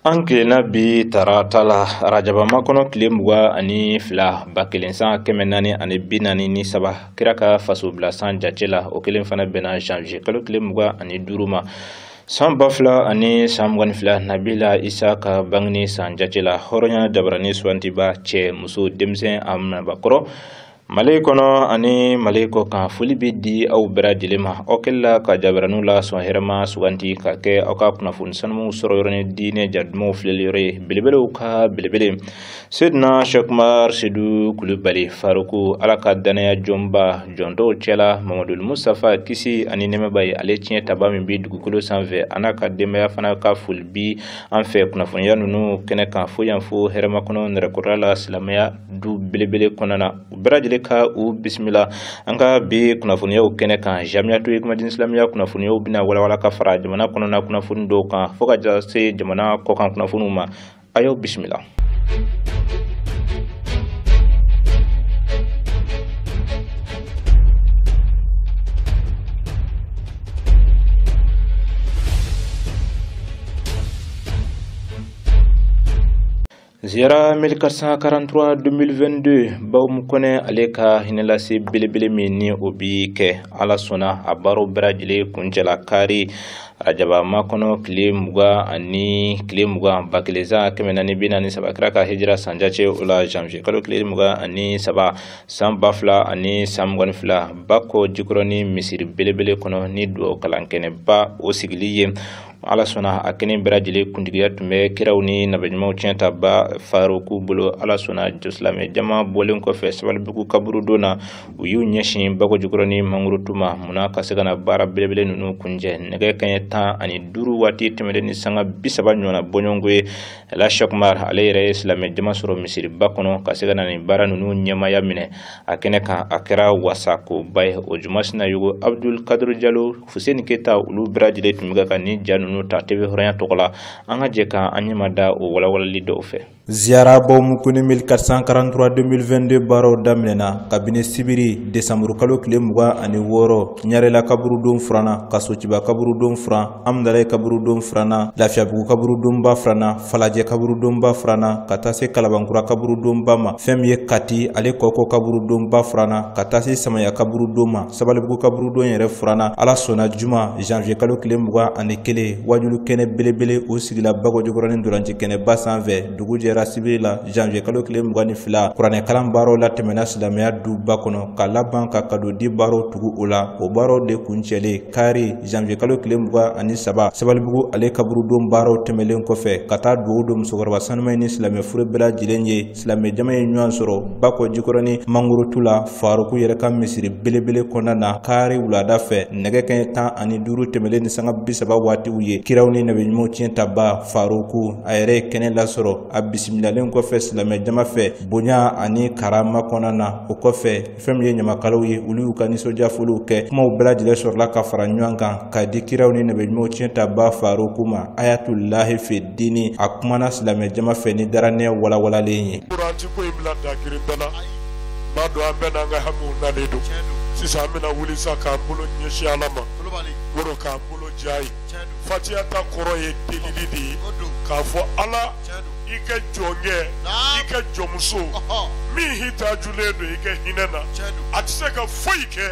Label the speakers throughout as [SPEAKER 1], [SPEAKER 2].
[SPEAKER 1] Ankelina bi taratala rajaba makono kile muga ani fila bakelensan kemenani ani binani ni saba kiraka faso blasan jatela o kelen fana bena janvier kalo kile muga ani duruma san bafla ani samgan fila Nabila Isa ka bangni san jatela horonya dabrani swantiba che muso demsen amna bakoro Malikono ani maliko kan fulibi di au berajilima okella ka jabranu la so herma suganti ka ke oka kuna fun sanmu soroyorne dine jadmo flelire bilbele ka bilbele sidna shakmar sidu kulubali faruku alaka danaya jomba jondo chela mamadul mustafa kisi ani neme bay ale tien tabami bi dugukulo sanve anaka demaya fana ka fulbi en fait kuna fun yanunu kene kan fuyan fu herma kono nerekorala islamaya du bilbele konana berajile ka u bismillah anga bi kunafuniya kene kan jamiatu ikmadin islamia kunafuniya bina wala ka fara jamana kono na kunafun do kan foka jase jamana ko kan kunafunuma ayo bismillah Ziara 1443-2022 Baum kone aleka hinelasi bilibili mini obi ke ala sona abaro brajile kunjela kari rajaba makono kile muga bakileza kemenani binani sabakra ka hijra sanjache ula janvier kalo kile muga ani saba sam bafla ani samgon fla bako jikroni misir bilibili kono ni do kalankene ba osigiliye ala sona akene brajile kundigiya tumbe kirawni nabajmo chenta ba faruku bulo ala sona juslame jama bolen ko festival buku kaburu dona uyu nyeshin bako jukroni mangurutuma muna kasegana bara belebele nunu kunje nege kanyeta ani duru wati temede ni sanga bisaba nyona bonyongwe la shakmar alayre islame jama soro misiri bakono kasegana ni bara nunu nyema yamine akene kan akira wasako bay ojumasna yugo Abdul Kadir Jallo Hussein Keta ulu brajile tumiga kani janu ta tebe horanya tokola anga jeka anyamada o wala lido fe
[SPEAKER 2] Ziara bom kuni 1443-2022 baro damnena kabine sibiri desamuru kalo kile muga ani woro kinyarela kaburu dum frana kasochiba kaburu dum fran amdale kaburu dum frana lafiabugu kaburu dum ba frana falaje kaburu dum ba frana katase kalabankura kaburu dum bama femye kati ale koko kaburu dum ba frana katase samaya kaburu duma sabalibugu kaburu dum yere frana ala sona juma janvier kalo kile muga ani kele wajulu kene belebele o sigila bago jogorani duranji kene basanve duguje rasibila janvier kalo kile mugani fila kurane kalam baro la temena silamaya du bakono kala banka kado di baro tugu ula o baro de kunchele kari janvier kalo kile muga ani saba sabalibugu ale kaburu dum baro temelen kofe kata du dum sogorba sanmay ni silame fure bela jilenye silame jamaye nyuan soro bako jikorani manguru tula faruku yere kam misiri belebele konana kari ulada fe nege ken tan ani duru temelen ni sanga bisaba wati uye kirawni nabi mo tienta ba faruku ayre kene la soro bismillah ko fe silame jama fe bonya ani karama konana o ko fe fem ye nyama kalo ye ulu kani soja fulu ke mo bela jile sor la ka fara nyanga ka dikirawni nabi mo tienta ba farukuma ayatullah fi dini akumana silame jama fe ni darane wala lenyi
[SPEAKER 3] kuranti ko ibla dakirin dala ma do ambena nga hamu na ledo sisa amina wuli saka bulo nyeshi alama woro ka bulo jai fatia ta koro ye delilidi ka fo ala ike jonge ike jomuso mi hita juledo ike hinena atise ka foike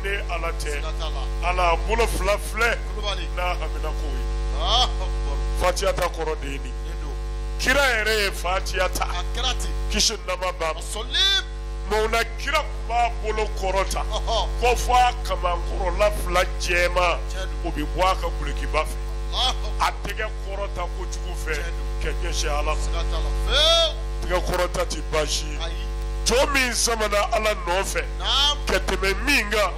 [SPEAKER 3] ne ala te ala bulo flafle na hamina koyi fatia ta koro deni kira ere fatia ta kishin nama baba Mona kira ba bolo korota ko fa kama korola fla jema obi bwaka buleki bafe atege korota ko chukufe kenye shala tege korota ti bashi jomi samana ala nofe keteme minga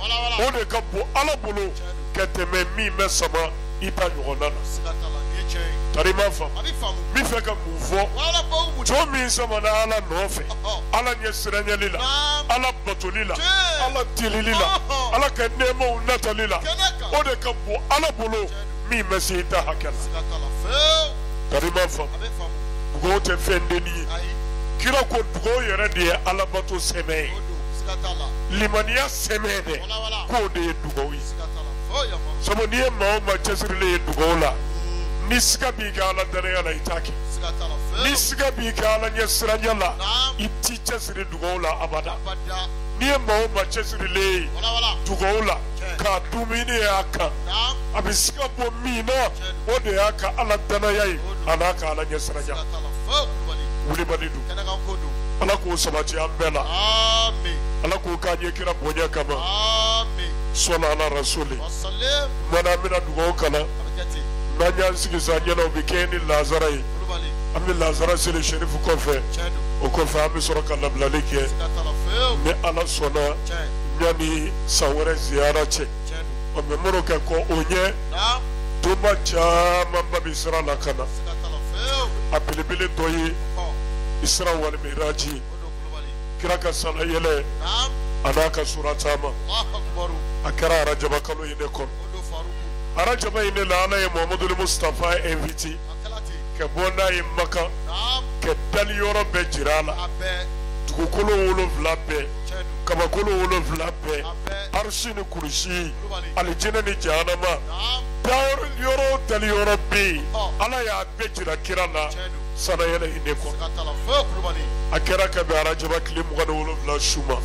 [SPEAKER 3] one ka bo ala bolo keteme mi mesama ita nyonana tarima fam mi feka muvo jomi samana ala nofe ala nyesranya lila ala batolila ala tililila ala kanemo natalila ode kabu ala bolo mi mesita hakala tarima fam go te fendeni kira ko go yere de ala bato seme limania semede ko de dugowi so mo nie ma o ma chesrile dugola Niska biga ala dane ala itaki. Niska biga ala nyesranya la. Iticha siri dugola abada. Niye maoma chesiri lei. Dugola. Ka dumini aka. Abiska bo mina. Ode aka ala dana yai. Anaka ala nyesranya. Uli badidu. Ala ko sabati ambela. Amen. Ala ko kanye kira bonya kama. Amen. Sola ala rasuli. Wasallim. Mana mina dugo kala. Nanya sigi sanyana ubikeni Lazarai. Ami Lazara sile sherifu kofe. O kofe ami soroka lablalike. Ne ala sona. Nyani sawere ziara che. Ome moroka ko onye. Tuma chama mbabi isra lakana. Apilibili toyi. Isra wal miraji. Kiraka sala yele. Anaka suratama. Akara rajaba kalu inekon. Arajaba ine la ala ye Muhammadu Mustafa inviti. Ke bona ye maka. Ke dali yoro be jirala. Tukukolo wolo vlabe. Kabakolo wolo vlabe. Arshi ni kurshi. Alijina ni jahanama. Daur yoro dali yoro be. Ala ya be jira kirala. Sana yele ineko. Akera kabe arajaba klimu gana wolo vla shuma.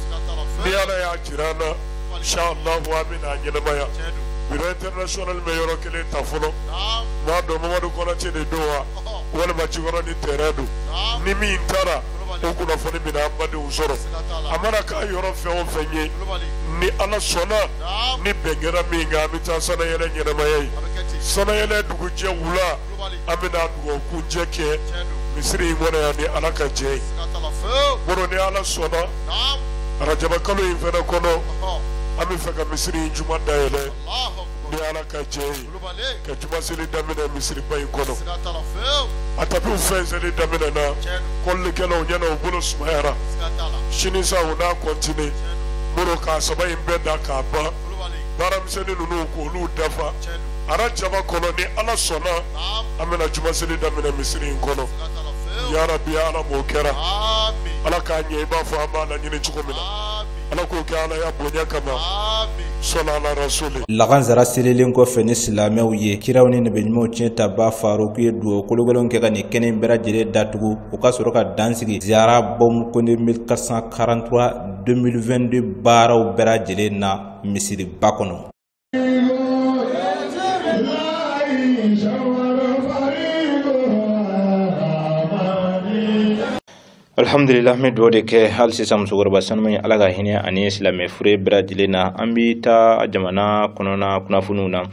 [SPEAKER 3] Ni ala ya jirana. Inshallah wa amina nyelemaya. Biro international mayor kele tafuno. Ma do Mamadou Konaté de doa. Wala ma chigoro ni teredu. Ni mi intara. Oku na foni bina ambade usoro. Amara ka yoro fe o fenye. Ni ala sona. Ni bengera mi nga amita sana yele nyene mayai. Sana yele duguje wula. Amina dugo kunjeke. Misiri imone ya ni ala ka jay. Boro ni ala sona. Rajaba kalu infena kono. Ami feka Misiri injuma daele. Ni ala ka jay. Ka juma sili damina Misiri bayi kono. Atapi ufenzeli damina na. Kolli kela unyana ubulo sumahera. Shinisa una kontine. Muro ka saba imbeda ka ba. Baramseni nunu ukulu dafa. Ara jaba kono ni ala sona. Amina juma sili damina Misiri kono. Ya Rabbi ya ala mokera. Ala ka nye iba fu amala nyini chukumina. Ala ko ke ala ya bonya kama. Sola ala rasuli.
[SPEAKER 2] Lagan zara silelen ko feni silamɛw ye kiraw ni nabiɲumanw tiɲɛ ta ba Faruku ye dugawu kologolon kɛ ka nin kɛnɛ bɛɛ lajɛlen datugu u ka sɔrɔ ka dansigi ziyara bom konde 1443 2022 baaraw bɛɛ lajɛlen na misiriba kɔnɔ. Alhamdulillah me do de ke hal sisam sugurba sanmay alaga hine ani islame fure bradilena ambita jamana konona kunafununa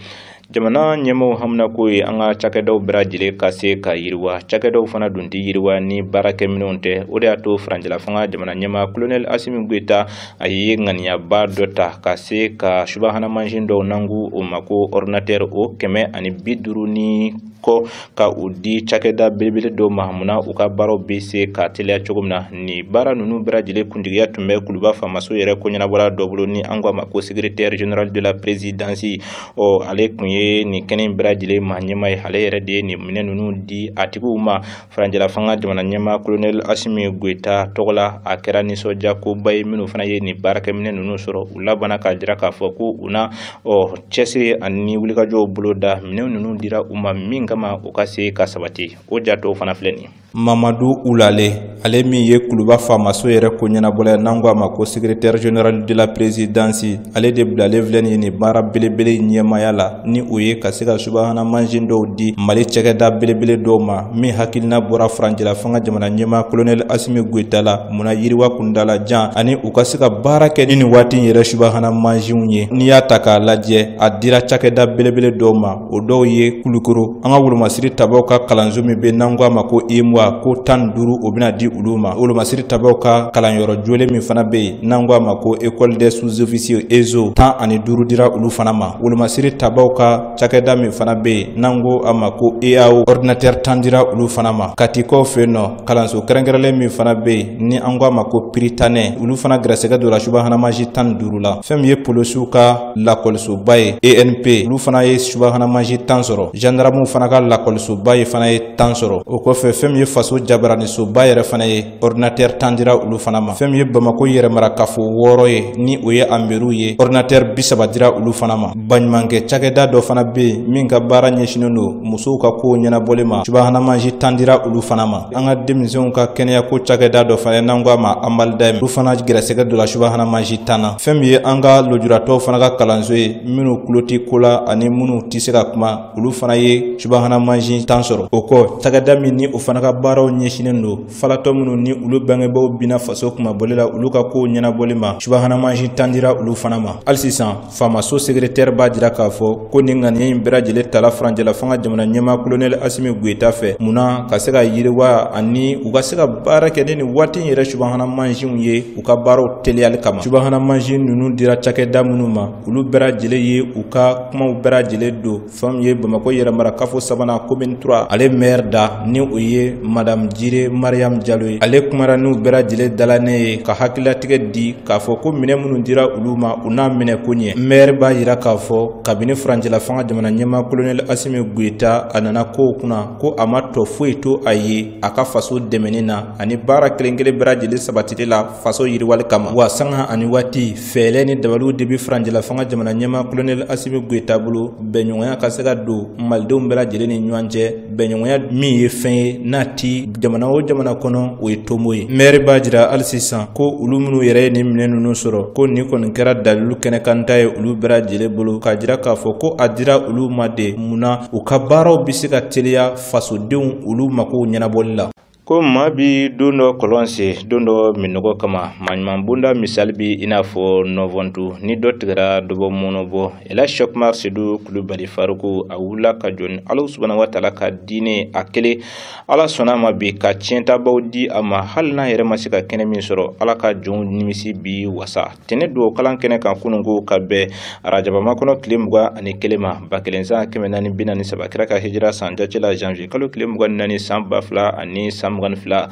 [SPEAKER 2] jamana nyemo hamna koy anga chakedaw bradile kase ka yirwa chakedaw fana dundi yirwa ni barake minonte ode ato franjala fanga jamana nyema colonel Assimi Goita ayi ngania ba dota kase ka subhana manjindo nangu o mako ordinateur o keme ani biduru ni ko ka udi chakeda belebele do mahamuna uka baro bese ka tele chogumna ni bara nunu bradile kundiya tumbe kuluba famaso yere konyana bola doblo ni angwa mako secrétaire général de la présidence o ale kunye ni kenen bradile mahnyema hale yere de ni mine nunu di atiku uma franjala fanga jamana nyema colonel Assimi Goita togola akera ni soja ko bay minu fana ye ni baraka mine nunu soro ulabana ka jira ka foku una o chesi ani wulika jo buloda mine nunu dira uma kama ukase ka sabati o jato fana fleni Mamadou Oulale ale min ye kuluba famaso yɛrɛ ko ɲɛnabɔla n'ango ma ko secrétaire général de la présidence ale de bilale filɛni ni baara belebele ɲɛmaya la ni o ye ka se ka subahana manjin dɔw di Mali cɛkɛda belebele dɔw ma min hakilina bɔra Faranjila fanga jamana ɲɛma colonel Assimi Goita la muna yiriwa kundala jan ani u ka se ka baara kɛ ni nin waati yɛrɛ subahana manjinw ye n'i y'a ta k'a lajɛ a dira cɛkɛda belebele dɔw ma o dɔw ye Kulukoro an ka wolomasiri tabaw ka kalanso min bɛ n'ango ma ko ko 15 o bɛna di olu ma wolomasiri tabaw ka kalanyɔrɔ jole min fana bɛ yen n'an ko a ma ko école des sous-officiers EZO 15 dira olu fana ma wolomasiri tabaw ka cakɛda min fana bɛ yen n'an ko a ma ko EAO ordinateur 10 dira olu fana ma Katikaw fɛ yen nɔ kalanso kɛrɛnkɛrɛnlen min fana bɛ yen ni an ko a ma ko Piritanɛ olu fana gɛrɛsɛgɛ dɔ la subahana mansi 15 la fɛn min ye polisiw ka lakɔlisoba ye ENP olu fana ye subahana mansi 10 sɔrɔ gendarmew fana ka lakɔlisoba ye fana ye 10 sɔrɔ o kɔfɛ fɛn min ye faso jabarani so ba yɛrɛ fana ye ordinateur tandira olu fana ma fɛn min ye Bamako yɛrɛmara kafo 6 ye ni o ye amiru ye ordinateur 30 dira olu fana ma baɲumankɛ cakɛda dɔ fana be min ka baara ɲɛsinen don musow ka kow ɲɛnabɔli ma subahana manji tandira olu fana ma an ka denmisɛnw ka kɛnɛya ko cakɛda dɔ fana n'an ko a ma Ambaldaim olu fana gɛrɛsɛgɛ dɔ la subahana manji tanna fɛn min ye an ka lojuratɔw fana ka kalanso ye minnu kuloti kola ani minnu tɛ se ka kuma olu fana ye subahana manji tan sɔrɔ o kɔ cakɛda min ni o fana ka baaraw ɲɛsinen don falatɔ minnu ni olu bangebaaw bina faso kumabɔli la olu ka kow ɲɛnabɔli ma subahana manji tandira olu fana ma hali sisan faamaso secrétaire b'a jira k'a fɔ ko nin ŋaniya in bɛɛ lajɛlen tala furancɛla fanga jamana ɲɛmaa colonel Asimi Goita fɛ munna ka se ka yiriwa ani u ka se ka baara kɛ ni waati in yɛrɛ subahana manjiw ye u ka baaraw teliyali kama subahana manji ninnu dira cakɛda minnu ma olu bɛɛ lajɛlen ye u ka kumaw bɛɛ lajɛlen don fɛn ye Bamako yɛrɛmara kafo 3 commune 3 ale maire da ni o ye madame Jire Mariam Diallo ye ale kumara n'u bɛɛ lajɛlen dalanen ye ka hakililatigɛ di k'a fɔ ko minɛ minnu dira olu ma u n'a minɛ ko ɲɛ maire b'a yira k'a fɔ kabini furancɛla fanga jamana ɲɛmaa colonel Asimi Goita a nana kow kunna ko a ma tɔ foyi to a ye a ka faso dɛmɛni na ani baara kelen bɛɛ lajɛlen sabatili la faso yiriwali kama wa sanga ani waati fɛɛlɛ ni dabaliw de bi furancɛla fanga jamana ɲɛmaa colonel Asimi Goita bolo bɛnɲɔgɔnya ka se ka don malidenw bɛɛ lajɛlen ni ɲɔgɔn cɛ bɛnɲɔgɔnya min ye fɛn ye n'a ti jamana o jamana kɔnɔ o ye tomo ye maire b'a jira hali sisan ko olu minnu yɛrɛ ye nin minɛ ninnu sɔrɔ ko nin kɔni kɛra dalilu kɛnɛkanta ye olu bɛɛ lajɛlen bolo k'a jira k'a fɔ ko a dira olu ma de munna u ka baaraw bi se ka teliya fasodenw olu makow ɲɛnabɔli la ko maa bi don dɔ kɔlɔn se don dɔ minɔgɔ kama maɲuman bonda misali bi i n'a fɔ nɔvɔntu ni dɔ tigɛra dɔ bɔ mɔnɔbɔ ela Cheikhumar Seydou Kulubali Faruku a wulila ka jɔ ni Alahu subhanahu wa taala ka diinɛ a kelen Ala sɔnna ma bi ka tiɲɛtabaw di a ma hali n'a yɛrɛ ma se ka kɛnɛ min sɔrɔ Ala ka jɔnw nimisi bi wasa tɛnɛ don kalan kɛnɛ kan kununko ka bɛn arajaba kɔnɔ tile 21 ma 1443 kira ka hijira san jacɛla janvier kalo tile 24 san 2022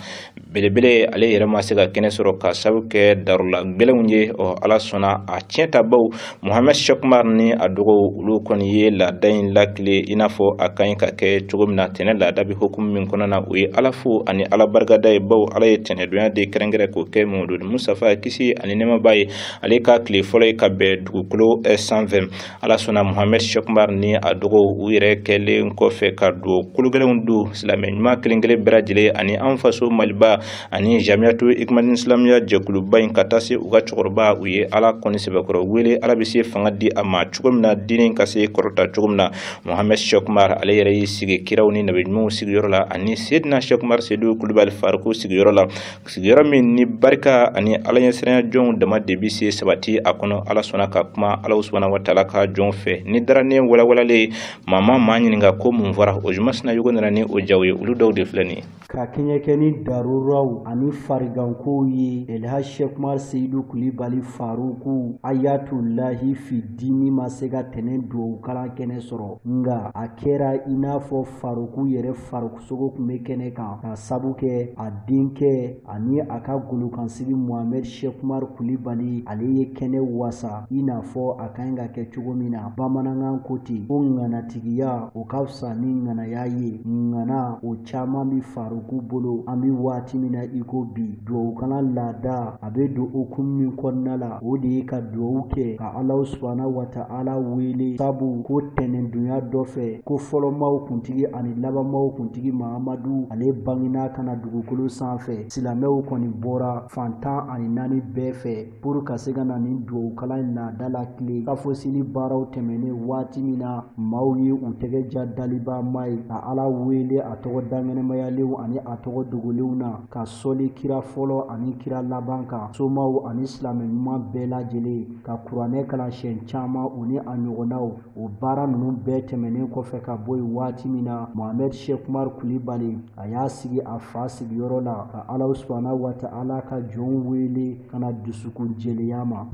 [SPEAKER 2] belebele ale yɛrɛ ma se ka kɛnɛ sɔrɔ ka sabu kɛ darula gbɛlɛnw ye Ala sɔnna a tiɲɛtabaw Mohamed Cheikhumar ni a dɔgɔw olu kɔni ye laada in lakile i n'a fɔ a kan ka kɛ cogo min na tɛnɛ laada bi hukumu min kɔnɔ na o ye Ala fo ani Ala barikada ye baw Ala ye tɛnɛdonya de kɛrɛnkɛrɛn k'o kɛ Mamadu Mustafa kisi ani nɛɛmaba ye ale ka tile fɔlɔ ye ka bɛn dugukolo 120 Ala sɔnna Mohamed Cheikhumar ni a dɔgɔw u yɛrɛ kɛlen kɔfɛ ka don kulugɛlɛnw don silamɛ ɲuman kelen bɛɛ lajɛlen ani an faso Maliba ani Jamiyatu Ikmatul Islamiyya jɛkuluba in ka taa se u ka cɛkɔrɔba u ye Ala kɔni sɛbɛkɔrɔ wele Ala bɛ se fanga di a ma cogo min na diinɛ ka se kɔrɔta cogo min na Mohamed Cheikhumar ale yɛrɛ y'i sigi kiraw ni nabi ɲumanw sigiyɔrɔ la ani Seydina Cheikhumar Seydou Kulubali Faruku sigiyɔrɔ la sigiyɔrɔ min ni barika ani Ala ɲɛsiranya jɔnw dama de bi se sabati a kɔnɔ Ala sɔnna ka kuma Ala subhanahu wa taala ka jɔnw fɛ ni daranen walawalalen maa ɲininka ko mun fɔra o juma sina yugo nana ni o jaw ye olu dɔw de filɛ nin ye
[SPEAKER 4] ka kɛɲɛkɛ ni daruraw ani farigankow ye Elhaj Cheikhumar Seydou Kulubali Faruku ayatullahi fi dini ma se ka tɛnɛ duwawu kalan kɛnɛ sɔrɔ nga a kɛra i n'a fɔ Faruku yɛrɛ farukusogo kun bɛ kɛnɛ kan ka sabu kɛ a denkɛ ani a ka golokansigi Mohamed Cheikhumar Kulubali ale ye kɛnɛ wasa i n'a fɔ a kan ka kɛ cogo min na bamanankan ko ten ko ŋanatigiya o ka fisa ni ŋanaya ye ŋana o caman bi Faruku bolo an bi waati min na i ko bi duwawukalan laada a bɛ don hukumu min kɔnɔna la o de ye ka duwawu kɛ ka Alahu subhanahu wa ta'ala wele sabu ko tɛnɛndonya dɔ fɛ ko fɔlɔmaw kuntigi ani labanmaw kuntigi Mahamadu ale bangena ka na dugukolo sanfɛ silamɛw kɔni bɔra fantan ani 4 bɛɛ fɛ pour ka se ka na ni duwawukalan laada la tile ka fɔ seli baaraw tɛmɛnen waati min na maaw ye u tɛgɛ ja daliba ma ye ka Ala wele a tɔgɔ dangɛnɛmayalenw ani a tɔgɔ dogolenw na ka sɔli kira fɔlɔ ani kira laban kan somaw ani silamɛ ɲuman bɛɛ lajɛlen ka kuranɛ kalan siɲɛ caman u ni a ɲɔgɔnnaw o baara ninnu bɛɛ tɛmɛnen kɔfɛ ka bɔ yen waati min na Mohamed Cheikhumar Kulubali a y'a sigi a fa sigiyɔrɔ la ka Alahu subhanahu wa ta'ala ka jɔnw wele ka na dusukun jɛlenya ma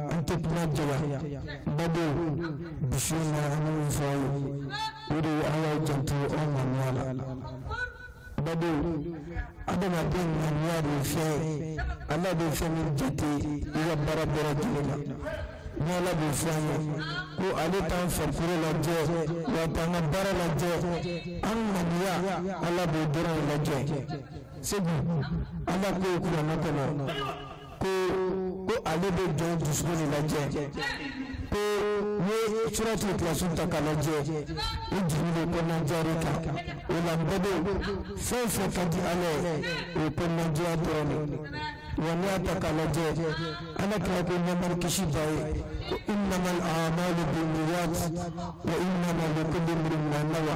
[SPEAKER 5] an tɛ kuma jala bado dusu na an fɔ o de ye an ka janto an ŋaniya la bado adamaden ŋaniya de fɛ Ala bɛ fɛn min jate i ka baara bɛɛ lajɛlen na ni ala b'o fɔ an ye ko ale t'an farikolo lajɛ wa t'an ka baara lajɛ an ŋaniya ala b'o dɔrɔn lajɛ segu ala ko kuranɛ kɔnɔ ko ale bɛ jɔn dusukun de lajɛ ko ni suratul Ikhlas ta k'a lajɛ o jiginnen kɔnɔnajari kan o la bɛɛ bɛ fɛn fɛn ka di ala ye o ye kɔnɔnajaya dɔrɔn de wa n'i y'a ta k'a lajɛ ala kira ko ɲamari kisi ba ye ko innamal a'malu binniyat wa innama likulli imri'in ma nawa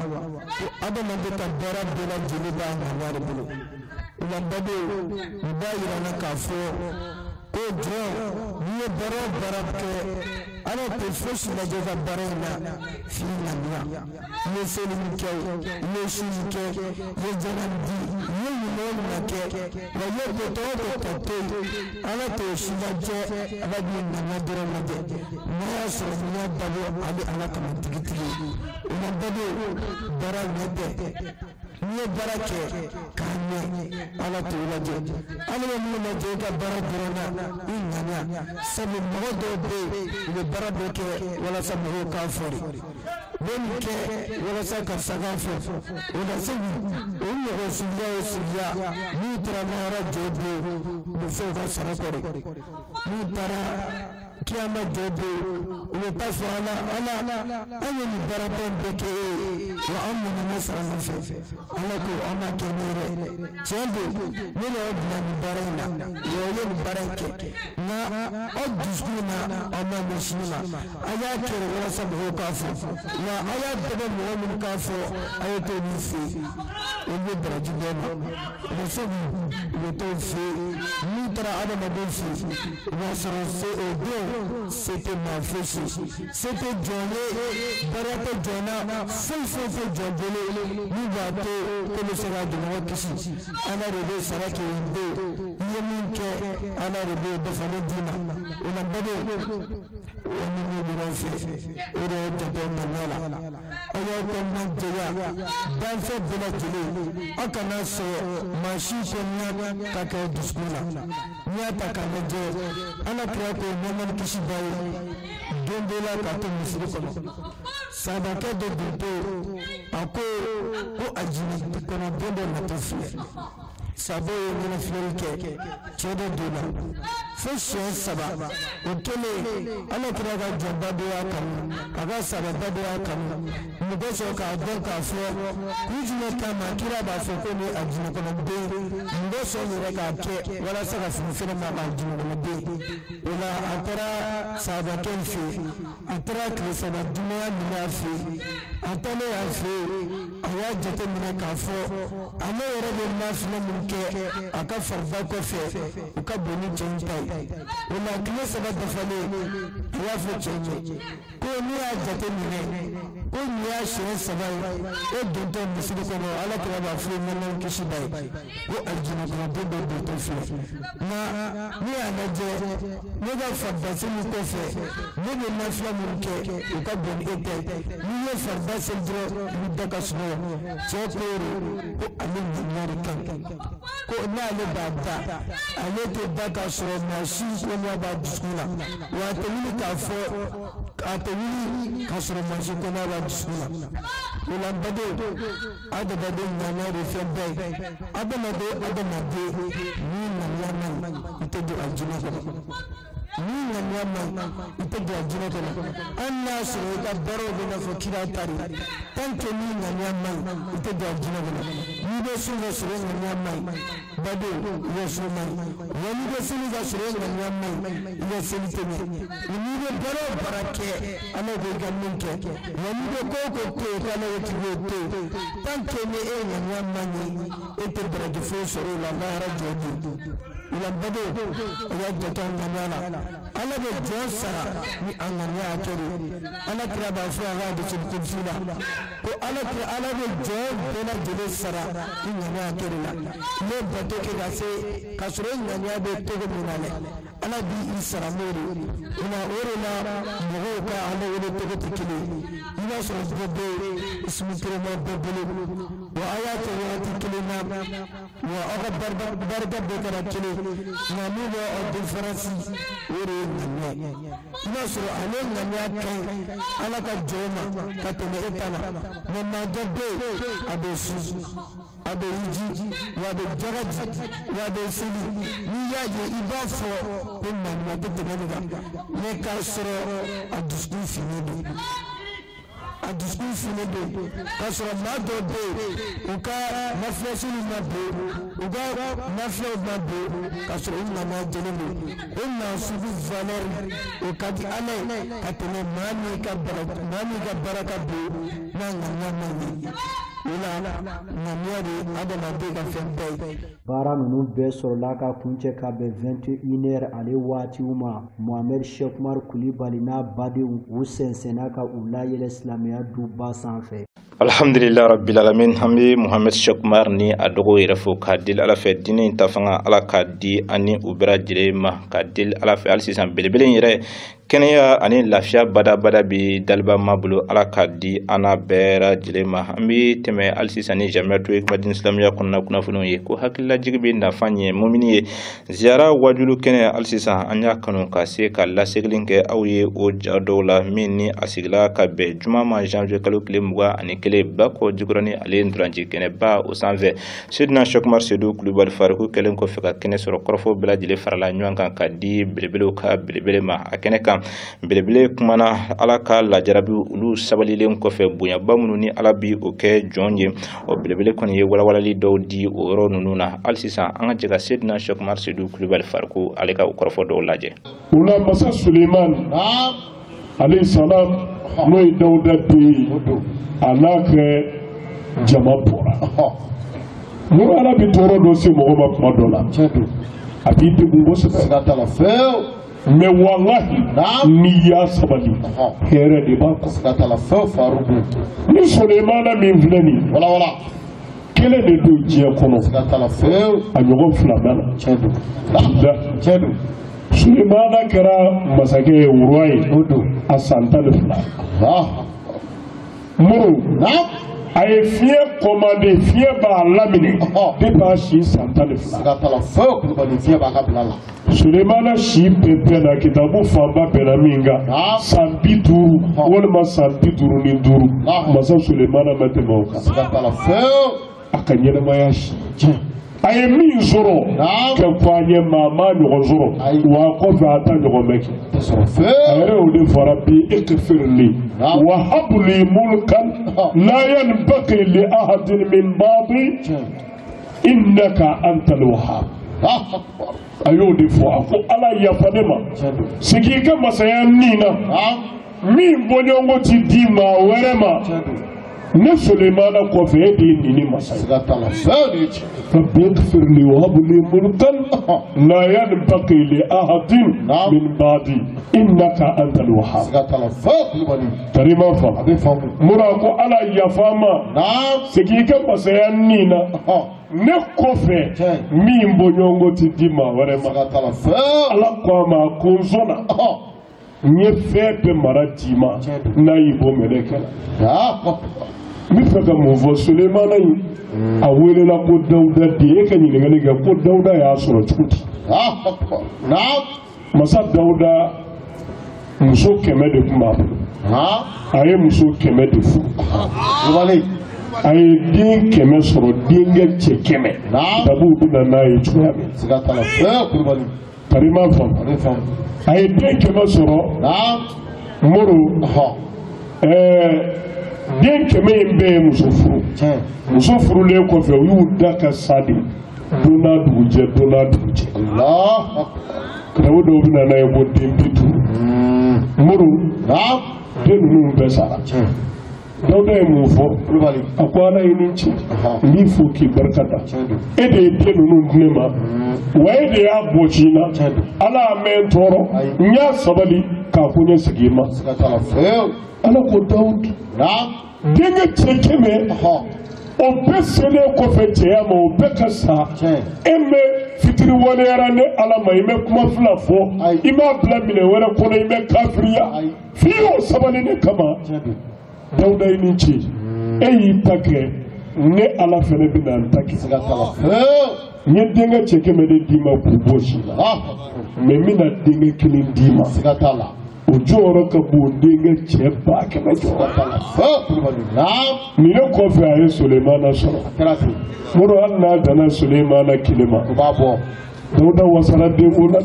[SPEAKER 5] ko adamaden ka baara bɛɛ lajɛlen b'a ŋaniya de bolo o la bɛɛ bɛ u b'a yira an na k'a fɔ ko jɔn n'i ye baara o baara kɛ ala tɛ fosi lajɛ ka baara in na f'i ŋaniya i ye seli min kɛ i ye su min kɛ i ye jɛnɛ di i ye ɲuman min kɛ wa i ye kotɔgɔ kɛ ka to yen ala t'o si lajɛ ala b'i ŋaniya dɔrɔn lajɛ n'a y'a sɔrɔ n'i y'a dabɔ ale ala kama tigitigi o la bɛɛ bɛ baara ɲɛ tɛ n'i ye baara kɛ k'a ɲɛ ala t'o lajɛ ala bɛ mun lajɛ i ka baara dɔrɔn na i ŋaniya sabu mɔgɔ dɔw bɛ yen u bɛ baara dɔ kɛ walasa mɔgɔw k'a fɔri bɛ nin kɛ walasa karisa k'a fɔ o la segu o mɔgɔ suguya o suguya n'u taara lahara jɔ don u bɛ fɛn ka sara kɔrɔ n'u taara kiyama jɔ don u bɛ taa fɔ ala an ye nin baara bɛɛ kɛ e ye wa an munna sara nɔfɛ ala ko an ma kɛ ne yɛrɛ tiɲɛ don ne de y'aw bila nin baara in na wa o ye nin baara in kɛ nka aw dusukun na aw ma mɛn sini ma a y'a kɛ walasa mɔgɔw k'a fɔ wa a y'a dɛmɛ mɔgɔ minnu k'a fɔ a ye t'o min fɛ yen olu bɛ baraji bɛɛ ma muso u bɛ t'o fɛ yen n'u taara adamaden fɛ yen o b'a sɔrɔ se o don se tɛ maa fosi se tɛ jɔn ye baara tɛ jɔn na foyi tɛ jɔn bolo n'u b'a to ko bɛ se ka jɔnmɔgɔ kisi ala de bɛ sara kɛ yen don i ye min kɛ ala de bɛ dafalen d'i ma o la bɛɛ bɛ o ni min ɲɔgɔn fɛ o de ye tɔtɔ ŋaniya la aw y'aw kɔnɔna jɛya danfɛn bɛɛ lajɛlen aw kana sɔrɔ maa si kɔnɔna ka kɛ dusukun na n'i y'a ta k'a lajɛ ala kira ko ɲamani kisi ba ye don dɔ la k'a to misiri kɔnɔ sabakɛ dɔ don to a ko a jigin kɔnɔ don dɔ natɔ filɛ sabo ye ɲɛnafilɛli kɛ cɛ dɔ donna fo siɲɛ 3 o kɛlen ala kira ka jɔnba dɔ y'a kanu a ka sababa dɔ y'a kanu mɔgɔ sɔrɔ k'a dɔn k'a fɔ kun jumɛn kama kira b'a fɔ ko ni a jinɛkɔnɔden mɔgɔ sɔrɔ yɛrɛ k'a kɛ walasa ka fini fɛnɛ ma k'a jinɛkɔnɔden o la a taara sabakɛ in fɛ a taara tile 3 dumaya minɛ a fɛ a taalen a fɛ a y'a jateminɛ k'a fɔ ale yɛrɛ bɛ nafila min kɛ a ka fariba kɔfɛ u ka bon ni cɛ in ta ye o la tile 3 dafalen a y'a fɔ cɛ ye ko n'i y'a jateminɛ ko nin y'a siɲɛ 3 ye e dontɔ misiri kɔnɔ ala kira b'a fɔ ɲɛnɛw kisi ba ye ko alijinɛkɔnɔden dɔ dontɔ filɛ nka ne y'a lajɛ ne ka fariba seli kɔfɛ ne bɛ nafila min kɛ u ka bon ni e tɛ n'i ye fariba seli dɔrɔn i bɛ da ka sunɔgɔ cɛ ko ale ŋaniya de kan ko n'ale b'a da ale tɛ da k'a sɔrɔ maa si kɔnɔna b'a dusukun na wa a tɛ wuli k'a fɔ a tɛ wuli k'a sɔrɔ maa si kɔnɔna b'a dusukun na o la baden adamaden ŋaniya de fɛn bɛɛ ye adamaden n'i ŋaniya man ɲi i tɛ don alijinɛ kɔnɔ n'i ŋaniya man ɲi i tɛ don alijinɛ kɔnɔ hali n'a sɔrɔ i ka baaraw bɛ n'a fɔ kira tari tant que n'i ŋaniya man ɲi i tɛ don alijinɛ kɔnɔ n'i bɛ sun ka sɔrɔ ŋaniya man ɲi baden i bɛ sun man ɲi wa n'i bɛ seli ka sɔrɔ ŋaniya man ɲi i bɛ seli tɛ ɲɛ n'i bɛ baara o baara kɛ ala ko i ka min kɛ wa n'i bɛ ko o ko to yen k'ala ko k'i b'o to yen tant que ni e ŋaniya man ɲi e tɛ baraji foyi sɔrɔ o la lahara jɔ don o la baden o y'a jate ŋaniya la ala bɛ jɔn sara ni a ŋaniya kɛ de ala kira b'a fɔ a ka hadisi kudusi la ko ala bɛ jɔn bɛɛ lajɛlen sara ni ŋaniya kɛ de la ne bato kɛ ka se ka sɔrɔ ŋaniya bɛ togo min na dɛ ala b'i sara n'o de o la mɔgɔw ka ala wele togo tɛ kelen i b'a sɔrɔ bɛɛ bɛ ismu kelen bɛɛ bolo وآيات واتكلنا وأغبر برد بكرتني نمو الدفرسي ورين نصر علينا نياكي على كجوما كتنئتنا مما جبه أبسوس أبيجي وأبجرد وأبسلي نياجي إبافو إما نمتدنغا نكسر الدسكو في ندو الدسكو في ندو كسر ما دو وكا نفسي نبو وكا نفسي نبو كسر إنا ما جنبو إنا سبو فالر وكاد علي كتنى ماني كبركة بو نانا نامي
[SPEAKER 4] baara ninnu bɛɛ sɔrɔla ka kuncɛ ka bɛn 21h ale waatiw ma. Mohamed Sheikh Umar Kulibali n'a badenw u sɛnsɛnna ka u layɛlɛ silamɛya duba sanfɛ.
[SPEAKER 1] Alhamdulillah rabbil alamin. Hambi Mohamed Sheikh Umar ni a dogo yɛrɛ fo k'a deli ala fɛ diinɛ in ta fanga ala k'a di ani u bɛɛ lajɛlen ma, k'a deli ala fɛ hali sisan belebele in yɛrɛ kɛnɛya ani lafiya badabada bi daliba ma bolo ala k'a di an n'a bɛɛ lajɛlen ma. An bɛ tɛmɛ hali sisan ni jamiyatu hikmadin islamiya kɔnɔna kunnafoniw ye ko hakililajigi bɛ nafa ɲɛ mumini ye. Ziyara wajulu kɛnɛ hali sisan an y'a kanu ka se ka lasegili kɛ aw ye o ja dɔw la min ni a sigila ka bɛn juma ma janvier kalo tile 21 Bako Jikɔrɔni ale ntolanci kɛnɛba o sanfɛ. Seydina Sheikh Umar Seydou Kulibali Fariku kɛlen kɔfɛ ka kɛnɛ sɔrɔ kɔrɔfɔ bɛɛ lajɛlen farala ɲɔgɔn kan ka di belebelew ka belebele ma. A kɛnɛ kan belebele kumana ala ka lajarabi olu sabalilen kɔfɛ bonyaba minnu ni ala bi o kɛ jɔn ye. O belebele kɔni ye walawalali dɔw di o yɔrɔ ninnu na. Hali sisan an ka jɛ ka Seydina Sheikh Umar Seydou Kulibali Fariku ale ka o kɔrɔfɔ dɔw lajɛ.
[SPEAKER 3] O la masa Suleiman alayhi salam n'o ye Dawuda den ye a n'a kɛ jama bɔra. N'o ala bɛ tɔɔrɔ dɔ se mɔgɔ ma kuma dɔ la a b'i degun kosɛbɛ. Mais wallahi n'i y'a sabali hɛrɛ de b'a kɔ. Ni Sulemana min filɛ nin kelen de don diɲɛ kɔnɔ a ɲɔgɔn 2 nana. Sulemana kɛra masakɛ ye roi ye a san 12. Muru a ye fiɲɛ commandé fiɲɛ b'a laminɛ depuis a si san 12. Sulemana si bɛɛ na kitabu fanba bɛnna min kan san 50 walima san 55 masa Sulemana ma tɛmɛ o kan. A ka ɲɛnamaya si a ye min sɔrɔ kɛ fɔ an ye maa ma ɲɔgɔn sɔrɔ wa kɔfɛ a ta ɲɔgɔn bɛ kɛ. A yɛrɛ o de fɔra bi ikfirli wa habli mulkan la yanbaghi li ahadin min ba'di innaka antal wahhab. A y'o de fɔ a ko ala yafa ne ma segin ka masaya nin na min bɔɲɔgɔnko ti di maa wɛrɛ ma. Ne Sulemana kɔfɛ e de ye nin masa ye. Rabbi ighfirli wa hab li mulkan la yanbaghi li ahadin min ba'di innaka antal wahhab. Tarima fa mura ko ala yafa ma segin ka masaya nin na ne kɔfɛ min bɔɲɔgɔnko ti di maa wɛrɛ ma. Ala ko a ma ko n sɔnna n ye fɛn bɛɛ mara d'i ma n'a y'i bɔ mɛlɛkɛ la. N bɛ fɛ ka mun fɔ Sulemana in a welela ko Dawuda den, e ka ɲininkali kɛ ko Dawuda y'a sɔrɔ cogo di. Masa Dawuda muso 100 de tun b'a bolo. A ye muso 100 de furu. A ye den 100 sɔrɔ denkɛ cɛ 100. Dabu bɛ na n'a ye cogoya min. Karima faamu. A ye den 100 sɔrɔ Moro. Den 100 in bɛɛ ye muso furu. Muso furulen kɔfɛ u y'u da ka sa de don n'a dugujɛ. Dawu dɔw bɛ na n'a ye ko den 50. Moro den ninnu bɛɛ sara. Dawuda ye mun fɔ a ko ala ye nin ci n b'i fo k'i barikada e de ye den ninnu di ne ma wa e de y'a bɔci na ala y'a mɛn tɔɔrɔ n y'a sabali k'a ko ɲɛ sigi ma. Ala ko Dawudu denkɛ cɛ 100 o bɛɛ selen kɔfɛ cɛya ma o bɛɛ ka sa e mɛ fitiri waleyara ne ala ma i mɛ kuma fila fɔ i m'a bila minɛ wɛrɛ kɔnɔ i mɛ kafiriya f'i y'o sabali ne kama. Dawuda ye nin ci e y'i ta kɛ ne ala fɛnɛ bɛ na n ta kɛ n ye denkɛ cɛ 100 de d'i ma k'u bɔ si la mais n bɛna denkɛ 1 d'i ma o jɔyɔrɔ ka bon denkɛ cɛ 100 jɔyɔrɔ nin ne kɔfɛ a ye Sulemana sɔrɔ moro hali n'a danna Sulemana kelen ma Dawuda wasara denko la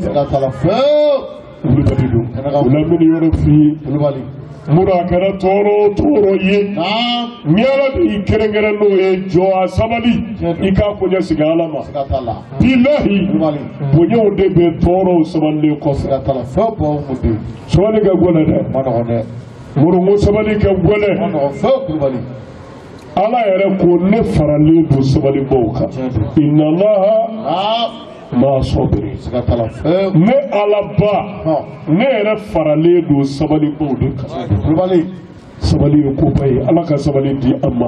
[SPEAKER 3] Kulubali don o la n bɛ nin yɔrɔ f'i ye mura a kɛra tɔɔrɔ o tɔɔrɔ ye ni ala de y'i kɛrɛnkɛrɛn n'o ye jɔ a sabali i k'a koɲɛ sigi ala ma bilahi bonyaw de bɛ tɔɔrɔw sabalilen kɔfɛ sabali kɛ gwɛlɛ dɛ muru n ko sabali kɛ gwɛlɛ ala yɛrɛ ko ne faralen don sabalibaw kan inna allaha ma sabiri ne alaba ne yɛrɛ faralen don sabalibaw de kan sabali ye koba ye ala ka sabali di an ma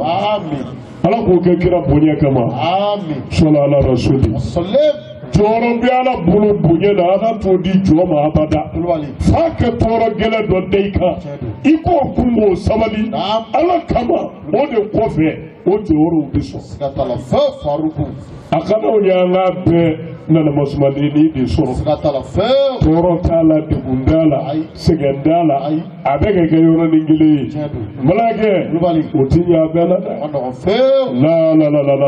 [SPEAKER 3] ala k'o kɛ kira bonya kama sɔla ala rasuli jɔyɔrɔ bɛ ala bolo bonya na ala t'o di jɔ ma abada f'a kɛ tɔɔrɔ gɛlɛn dɔ da i kan i k'o kun k'o sabali ala kama o de kɔfɛ o jɔyɔrɔw bɛ sɔn a kana o y'an ka bɛɛ nana masumadenni de sɔrɔ tɔɔrɔ t'a la degun t'a la sɛgɛn t'a la a bɛ ka kɛ yɔrɔnin kelen ye malakɛ o ti ɲɛ a bɛɛ la dɛ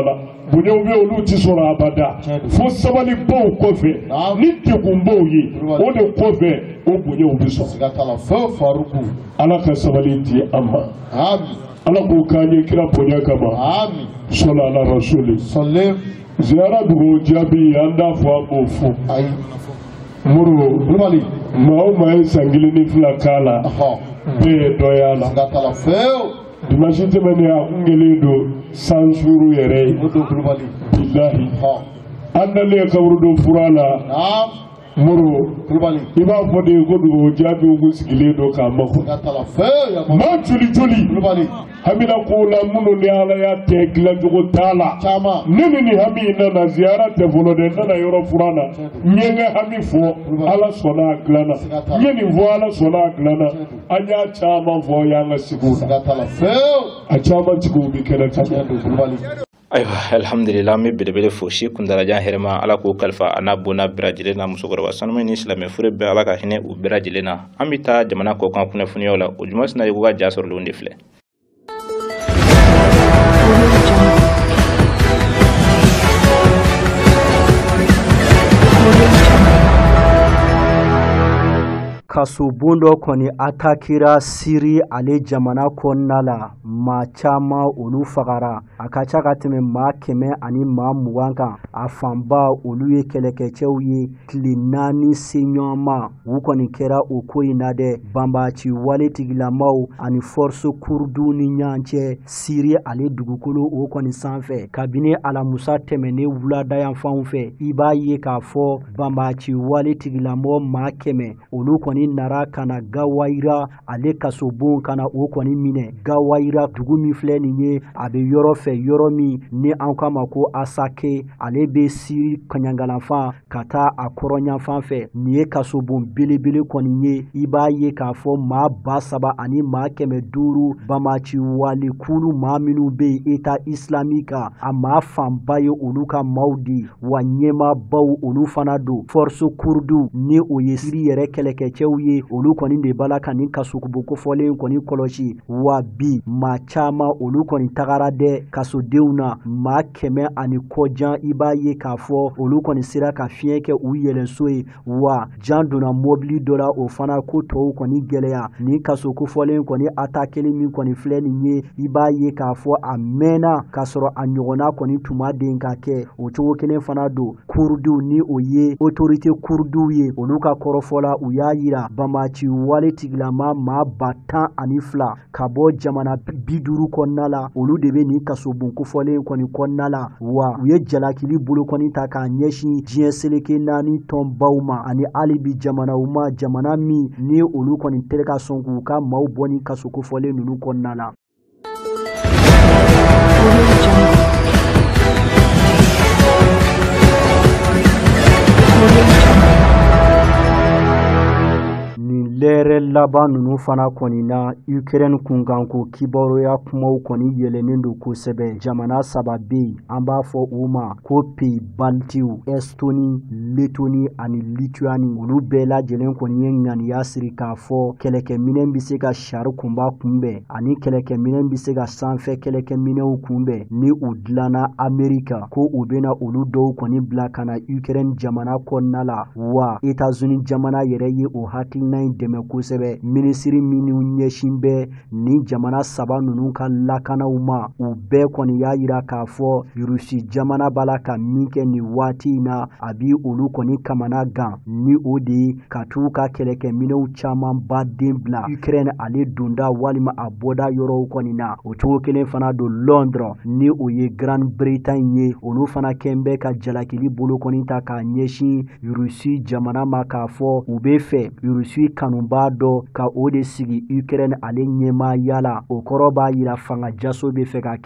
[SPEAKER 3] la bonyaw bɛ olu ti sɔrɔ abada fo sabalibaw kɔfɛ ni degunbaw ye o de kɔfɛ o bonyaw bɛ sɔrɔ ala ka sabali di an ma ala k'o k'an ye kira bonya kama sɔla ala rasuli ziyara dugu jaabi an t'a fɔ an b'o fɔ muru maa o maa ye san 1 ni 2 k'a la bɛɛ ye dɔ y'a la dimanche tɛmɛnen a kun kɛlen don san suuru yɛrɛ ye bilahi an nalen kaburudon fura la muru i b'a fɔ de ko dugu jaabiw kun sigilen don k'a makɔ maa joli hamina ko la minnu ni ala y'a tɛ dilancogo t'a la ne ni nin hami nana ziyara tɛ fɔlɔ dɛ n nana yɔrɔ furan na n ye n ka hami fɔ ala sɔnna a dilanna n ye nin fɔ ala sɔnna a dilanna an y'a caman fɔ y'an ka sigiw la a caman sigiw bi kɛnɛ kan.
[SPEAKER 1] Ayiwa alhamdulillah an bɛ belebele fo si kuntalajan hɛrɛma ala k'o kalifa a n'a bona bɛɛ lajɛlen na musokɔrɔba sanuman ni silamɛ fure bɛɛ ala ka hinɛ u bɛɛ lajɛlen na an bɛ taa jamana kɔkan kunnafoniyaw la o juma sina ye k'u ka ja sɔrɔlenw de filɛ.
[SPEAKER 4] Kasubun dɔ kɔni atakira Siri ale jamana kɔnɔna la maa caman olu fagara a ka ca ka tɛmɛ maa 100 ani maa 20 kan a fanba olu ye kɛlɛkɛcɛw ye tile 4 se ɲɔgɔn ma u kɔni kɛra o ko in na dɛ banbaaci wale tigilamaw ani force kurdu ni ɲɔgɔn cɛ Siri ale dugukolo o kɔni sanfɛ kabini alamusa tɛmɛnen wulada yan fanw fɛ i b'a ye k'a fɔ banbaaci wale tigilamaw maa 100 olu kɔni nara kana Gawayira ale kasobon kana o kɔni minɛ Gawayira dugu min filɛ nin ye a bɛ yɔrɔ fɛ yɔrɔ min ni an kama ko Asake ale bɛ Siri kaɲangalanfan ka taa a kɔrɔɲafan fɛ nin ye kasobon belebele kɔni ye i b'a ye k'a fɔ maa 3,000 ani maa 500 banbaaci wale kulu maa minnu bɛ yen État islamique a maa fanba ye olu ka maaw di wa ɲɛmaabaw olu fana don force kurdu ni o ye Siri yɛrɛ kɛlɛkɛcɛw ye olu kɔni de bala ka nin kasukubu kofɔlen kɔni kɔlɔsi wa bi maa caman olu kɔni tagara dɛ kasodenw na maa 100 ani kɔjan i b'a ye k'a fɔ olu kɔni sera ka fiɲɛ kɛ u yɛlɛso ye wa jan donna mobili dɔ la o fana ko tɔw kɔni gɛlɛya nin kaso kofɔlen kɔni atakeli min kɔni filɛ nin ye i b'a ye k'a fɔ a mɛnna k'a sɔrɔ a ɲɔgɔnna kɔni tuma den ka kɛ o cogo kelen fana don kurdiw ni o ye autorité kurdiw ye olu ka kɔrɔfɔla u y'a yira banbaaci wale tigilama maa 12 ka bɔ jamana 50 kɔnɔna la olu de bɛ nin kasobon kofɔlen kɔni kɔnɔna la wa u ye jalakili bolo kɔni ta k'a ɲɛsin diɲɛ seleke 4 tɔnbaw ma ani halibi jamanaw ma jamana min ni olu kɔni tɛ ka sɔn k'u ka maaw bɔ nin kaso kofɔlen ninnu kɔnɔna la. hɛrɛ laban ninnu fana kɔni na Ukraine kunkanko kibaruya kumaw kɔni yɛlɛnnen don kosɛbɛ. Jamana 3 bɛ yen an b'a fɔ u ma ko Pays Baltiw, Estonie, Lettonie ani Lituanie. Olu bɛɛ lajɛlen kɔni ye ŋaniya siri k'a fɔ kɛlɛkɛminɛn bɛ se ka char kunba kunbɛn ani kɛlɛkɛminɛn bɛ se ka sanfɛ kɛlɛkɛminɛnw kunbɛn ni u dilanna Amerika, ko u bɛna olu dɔw kɔni bila ka na Ukraine jamana kɔnɔna la. Wa États-Unis jamana yɛrɛ ye o hakilina in dɛmɛ kosɛbɛ. Minisiri minnu ɲɛsin bɛ ni jamana 3 ninnu ka lakanaw ma, u bɛɛ kɔni y'a yira k'a fɔ Rusi jamana b'a la ka min kɛ nin waati in na a bi olu kɔni kamana gan ni o de ka t'u ka kɛlɛkɛminɛw caman baden bila Ukraine ale donda walima a bɔda yɔrɔw kɔni na. O cogo kelen fana don Londres ni o ye Grande-Bretagne ye, olu fana kɛn bɛ ka jalakili bolo kɔni ta k'a ɲɛsin Rusi jamana ma k'a fɔ u bɛ fɛ Rusi kanubaa dɔ ka o de sigi Ukraine ale ɲɛmaaya la. O kɔrɔ b'a yira fanga jaso bɛ fɛ ka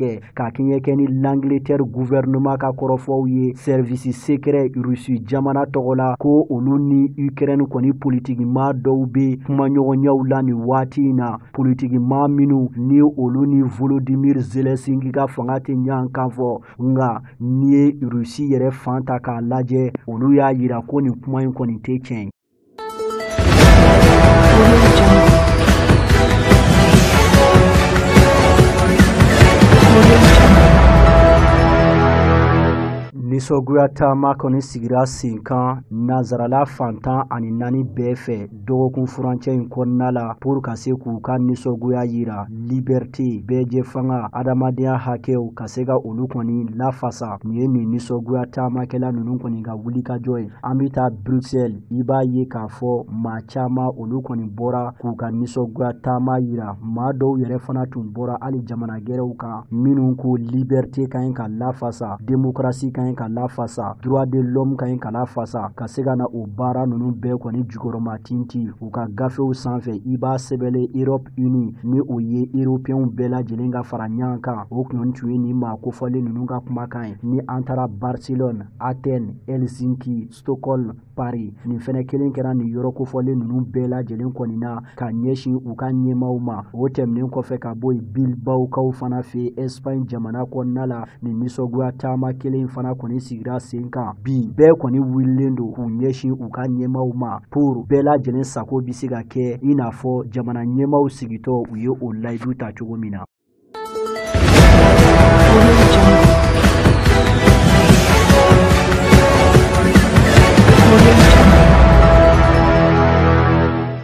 [SPEAKER 4] kɛɲɛ kɛ ni l'Angleterre gouvernement ka kɔrɔfɔw ye service secret Rusi jamana tɔgɔ la ko olu ni Ukraine kɔni politikimaa dɔw bɛ kumaɲɔgɔnyaw la nin waati in na. Politikimaa minnu ni olu ni Volodymyr Zelensky ka fanga tɛ ɲɔgɔn kan fɔ, nka n'i ye Rusi yɛrɛ fan ta k'a lajɛ olu y'a yira ko nin kuma in kɔni tɛ tiɲɛ. Nisɔgoya taama kɔni sigira sen kan Nazarala fantan ani 4 bɛɛ fɛ dɔgɔkun furancɛ in kɔnɔna la pour ka se k'u ka nisɔgoya yira liberté, bɛɛjɛ fanga, adamadenya hakɛw ka se ka olu kɔni lafasa. Nin ye nin nisɔgoya taamakɛla ninnu kɔni ka wulikajɔ ye. An bɛ taa Bruxelles, i b'a ye k'a fɔ maa caman olu kɔni bɔra k'u ka nisɔgoya taama yira. Maa dɔw yɛrɛ fana tun bɔra hali jamana gɛrɛw kan minnu ko liberté ka ɲi ka lafasa, démocratie ka ɲi ka lafasa, droit de l'homme ka ɲi ka lafasa, ka se ka na o baara ninnu bɛɛ kɔni jukɔrɔma tinti u ka gafew sanfɛ. I b'a sɛbɛnlen Europe Unie ni o ye européens bɛɛ lajɛlen ka fara ɲɔgɔn kan. O kun tun ye nin maa kofɔlen ninnu ka kumakan ye. Ni an taara Barcelone, Athènes, Helsinki, Stockholm, Paris, nin fɛnɛ kelen kɛra nin yɔrɔ kofɔlen ninnu bɛɛ lajɛlen kɔni na ka ɲɛsin u ka ɲɛmaaw ma. O tɛmɛnen kɔfɛ ka bɔ yen Bilbaokaw fana fɛ Espagne jamana kɔnɔna la nin nisɔgoya taama kelen fana kɔni sigira sen kan. Bi bɛɛ kɔni wililen don k'u ɲɛsin u ka ɲɛmaaw ma pour bɛɛ lajɛlen sago bi se ka kɛ i n'a fɔ jamana ɲɛmaaw sigitɔ u ye o layidu ta cogo min na.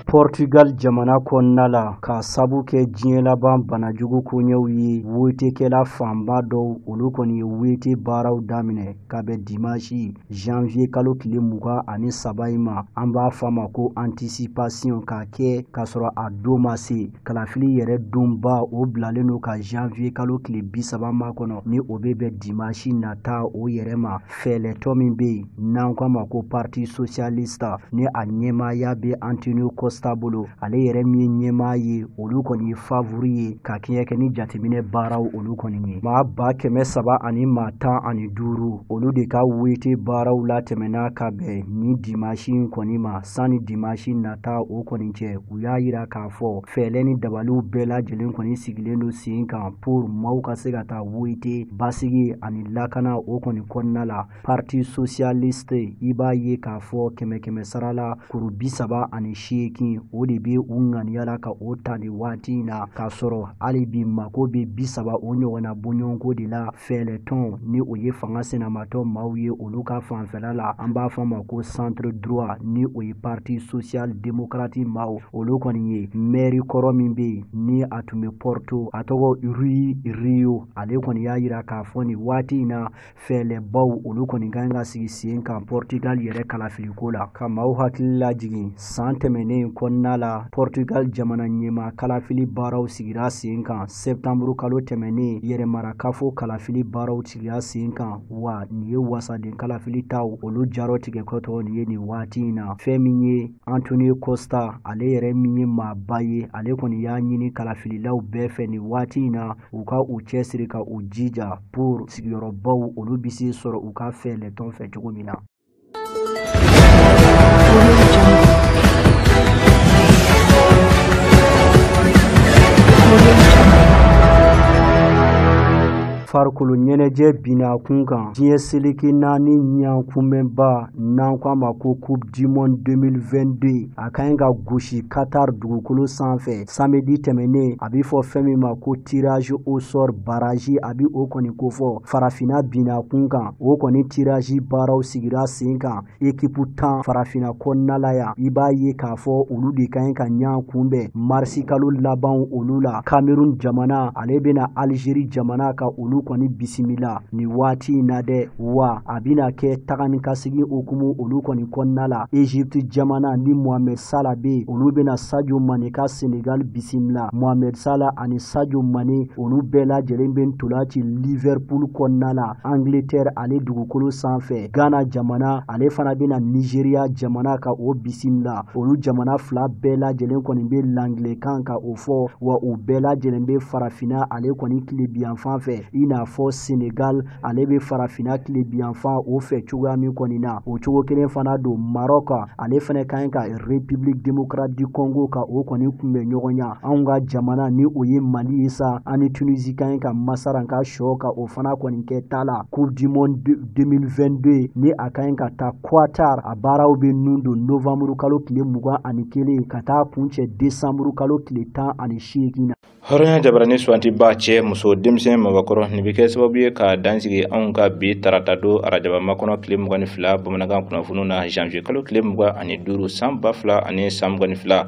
[SPEAKER 4] Portugal jamana kɔnɔna la ka sabu kɛ diɲɛ laban banajugu koɲɛw ye, wotekɛla fanba dɔw olu kɔni ye wote baaraw daminɛ ka bɛn dimanche janvier kalo tile 23 in ma. An b'a fɔ a ma ko anticipation ka kɛ k'a sɔrɔ a don ma se. Kalafili yɛrɛ donba o bilalen don ka janvier kalo tile 30 ma kɔnɔ ni o bɛ bɛn dimanche nata o yɛrɛ ma. Fɛɛlɛtɔ min bɛ yen n'an ko a ma ko parti socialiste ni a ɲɛmaaya bɛ Antonio Costa bolo, ale yɛrɛ min ye ɲɛmaa ye olu kɔni ye favori ye ka kɛɲɛ kɛ ni jateminɛ baaraw olu kɔni ye. Maa 300 ani maa 15 olu de ka wote baaraw la tɛmɛna ka bɛn ni dimanche kɔni ma. Sani dimanche nata o kɔni cɛ u y'a yira k'a fɔ fɛɛlɛ ni dabaliw bɛɛ lajɛlen kɔni sigilen don sen kan pour maaw ka se ka taa wote basigi ani lakana o kɔni kɔnɔna la. Parti socialiste i b'a ye k'a fɔ 100 sara la kuru 38 o de bɛ u ŋaniya la ka o ta nin waati in na k'a sɔrɔ hali bi mako bɛ 30 o ɲɔgɔnna bɔɲɔgɔnko de la. Fɛɛlɛtɔn ni o ye fanga senamatɔ maaw ye olu ka fanfɛla la an b'a fɔ a ma ko centre droit ni o ye parti social démocrate maaw olu kɔni ye. Maire kɔrɔ min bɛ yen ni a tun bɛ Porto a tɔgɔ Rui Rio ale kɔni y'a yira k'a fɔ nin waati in na fɛɛlɛbaw olu kɔni kan ka sigi sen kan Portugal yɛrɛ kalafiliko la. Ka maaw hakili lajigin san tɛmɛnen kɔnɔna la Portugal jamana ɲɛma kalafili baaraw sigira sen kan. Septembre kalo tɛmɛnen yɛrɛmarakafo kalafili baaraw sigira sen kan wa nin ye wasaden kalafili taw olu jaro tigɛ kɔtɔ nin ye nin waati in na. Fɛn min ye Antonio Costa ale yɛrɛ min ye maaba ye ale kɔni y'a ɲini kalafililaw bɛɛ fɛ nin waati in na u ka u cɛsiri ka u jija pour sigiyɔrɔbaw olu bi se sɔrɔ u ka fɛɛlɛtɔn fɛ cogo min na. farikolo ɲɛnajɛ bina kun kan diɲɛ seleke naani ɲankunbɛnba n'an ko a ma ko coupe du monde 2022 a ka ɲi ka gosi Qatar dugukolo sanfɛ samedi tɛmɛnen a bɛ fɔ fɛn min ma ko tirage au sort barrage a bɛ o kɔni ko fɔ farafina bina kun kan o kɔni tirage baaraw sigira sen kan équipe 10 farafina kɔnɔna la yan i b'a ye k'a fɔ olu de ka ɲi ka ɲan kunbɛn marisi kalo laban olu la Cameroun jamana ale bɛna Algérie jamana ka olu kɔni bisimila ni waati in na dɛ wa a bɛna kɛ tagani ka segin okumu olu kɔni kɔnɔna la Egypte jamana ni Mohamed Salah bɛ olu bɛna Sadio Mane ka Senegal bisimila Mohamed Salah ani Sadio Mane olu bɛɛ lajɛlen bɛ ntolaci Liverpool kɔnɔna la Angleterre ale dugukolo sanfɛ Ghana jamana ale fana bɛna Nigeria jamana ka o bisimila olu jamana fila bɛɛ lajɛlen kɔni bɛ l'anglais kan ka o fɔ wa u bɛɛ lajɛlen bɛ farafina ale kɔni tilebiyanfan fɛ i n'a fɔ Senegal ale bɛ farafina tilebiyanfan o fɛ cogoya min kɔni na o cogo kelen fana don Maroc ale fana ka ɲi ka République démocratique du Congo ka o kɔni kunbɛn ɲɔgɔn ɲa anw ka jamana ni o ye Mali ye sa ani Tunisie ka ɲi ka masaran ka sɔ ka o fana kɔni kɛ ta la Coupe du monde 2022 ni a ka ɲi ka taa Qatar a baaraw bɛ nun don novembre kalo tile 21 ka taa kuncɛ décembre kalo tile 18 na.
[SPEAKER 1] Hɔrɔnya jabarani suwanti ba cɛ muso denmisɛn mabakɔrɔ nin bɛ kɛ sababu ye ka dansigi anw ka bi tarata don arajaba makɔnɔ tile 22 bamanankan kunnafoniw na janvier kalo tile 25 san 2022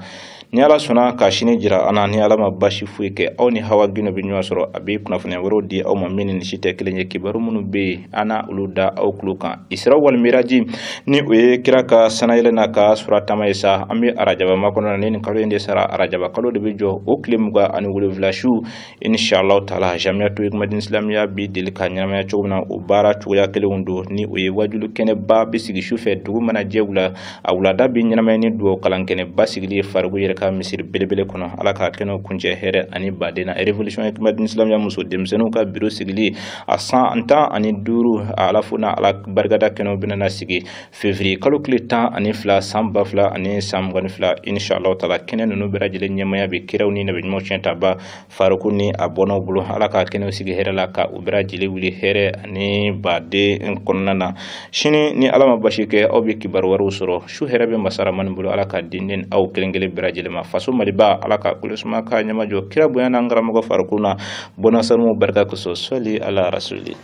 [SPEAKER 1] ni ala sɔnna ka sini jira an na ni ala ma basi foyi kɛ aw ni hawa gino bɛ ɲɔgɔn sɔrɔ a bɛ kunnafoniya wɛrɛw di aw ma min ni si tɛ kelen ye kibaru minnu bɛ yen an na olu da aw tulo kan Isra wal miraji ni o ye kira ka sanayɛlɛ n'a ka suratama ye sa an bɛ arajaba makɔnɔ na ni kalo in de sara arajaba kalo de bɛ jɔ o tile 27 su inshallah taala jamiya to ikmadin islamiya bi deli ka ɲɛnamaya cogo min na o baara cogoya kelenw don ni o ye wajulu kɛnɛba bɛ sigi su fɛ dugu mana jɛ wula a wulada bi ɲɛnamaya ni dugawu kalan kɛnɛba sigili farigo yɛrɛ ka misiri belebele kɔnɔ ala ka kɛnɛw kuncɛ hɛrɛ ani baden na revolution ikmadin islamiya muso denmisɛnninw ka biro sigili a 115 a ala fo na ala barikada kɛnɛw bɛna sigi février kalo tile 12 san 2022 inshallah taala kɛnɛ ninnu bɛɛ lajɛlen ɲɛmaya bɛ kiraw ni nabi ɲumanw tiɲɛ taba faruku ni a bɔnnaw bolo ala ka kɛnɛw sigi hɛrɛ la ka u bɛɛ lajɛlen wuli hɛrɛ ani baden kɔnɔna na sini ni ala ma basi kɛ aw bɛ kibaru wɛrɛw sɔrɔ su hɛrɛ bɛ masaramani bolo ala ka di ni aw kelen kelen bɛɛ lajɛlen ma faso maliba ala ka kulesuma ka ɲɛmajɔ kira bonya n'an karamɔgɔ faruku na bɔnasarimu barika kosɔn sɔli ala rasuli